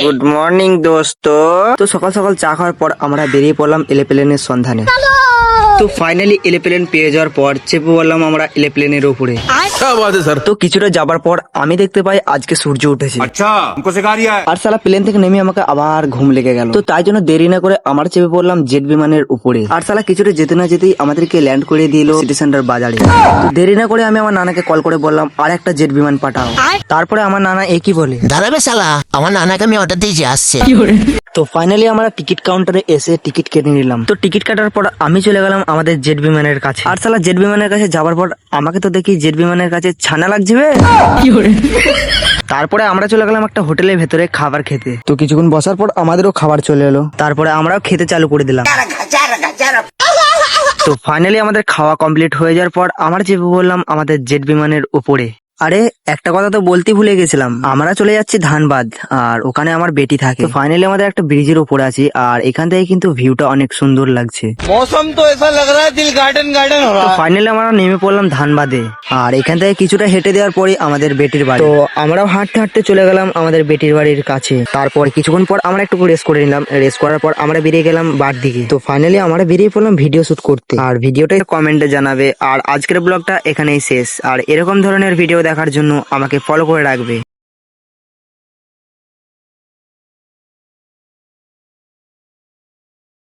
Good morning দোস্ত। তো সকাল সকাল চা খাওয়ার পর আমরা বেরিয়ে পড়লাম এরোপ্লেনের সন্ধানে। তো ফাইনালি এরোপ্লেন পেয়ে যাওয়ার পর চেপে বললাম আমরা এরোপ্লেনের উপরে। তো কিছুটা যাবার পর আমি দেখতে পাই আজকে সূর্য উঠেছে। अच्छा हमको सिखा रिया है। আর সালা প্লেন থেকে নেমে আমাকে আবার ঘুম লেগে গেল। তো তাই জন্য দেরি না করে আমরা চেপে পড়লাম জেট বিমানের উপরে। আর সালা কিছুটা যেতে না যেতেই আমাদেরকে ল্যান্ড করে দিল সিটি সেন্টার বাজারে। তো দেরি না করে আমি আমার নানাকে কল করে বললাম আর একটা জেট বিমান পাঠাও। তারপরে আমার নানা একই বলে, দাঁড়াবে শালা, আমার নানাকে আমি অর্ডার দিয়েছি, আসছে। তো ফাইনালি আমরা টিকিট কাউন্টারে এসে টিকিট কেটে নিলাম। তো টিকিট কাটার পর আমি চলে গেলাম আমাদের জেট বিমানের কাছে। আর সালা জেট বিমানের কাছে যাওয়ার পর আমাকে তো দেখি জেট বিমানের কাছে ছানা লাগছে বে। তারপরে আমরা চলে গেলাম একটা হোটেলের ভেতরে খাবার খেতে। তো কিছুক্ষণ বসার পর আমাদেরও খাবার চলে এলো। তারপরে আমরাও খেতে চালু করে দিলাম। তো ফাইনালি আমাদের খাওয়া কমপ্লিট হয়ে যাওয়ার পর আমরা চেপে বললাম আমাদের জেট বিমানের উপরে। আরে একটা কথা তো বলতে ভুলে গেছিলাম, আমরা চলে যাচ্ছি ধানবাদ আর ওখানে আমার বেটি থাকে। ফাইনালি আমাদের একটা ব্রিজের উপরে আছি আর এখান থেকে কিন্তু ভিউটা অনেক সুন্দর লাগছে। मौसम तो ऐसा लग रहा है दिल गार्डन गार्डन हो তো ফাইনালি আমরা নেমে পড়লাম ধানবাদে আর এখান থেকে কিছুটা হেঁটে দেওয়ার পরে আমাদের বেটির বাড়ি। তো আমরাও হাঁটতে হাঁটতে চলে গেলাম আমাদের বেটির বাড়ির কাছে। তারপর কিছুক্ষণ পর আমরা একটু রেস্ট করে নিলাম। রেস্ট করার পর আমরা বেরিয়ে গেলাম বার দিকে। তো ফাইনালি আমরা বেরিয়ে পড়লাম ভিডিও শুট করতে। আর ভিডিওটা কমেন্টে জানাবে। আর আজকের ব্লগটা এখানেই শেষ। আর এরকম ধরনের ভিডিও দেখার জন্য আমাকে ফলো করে রাখবে।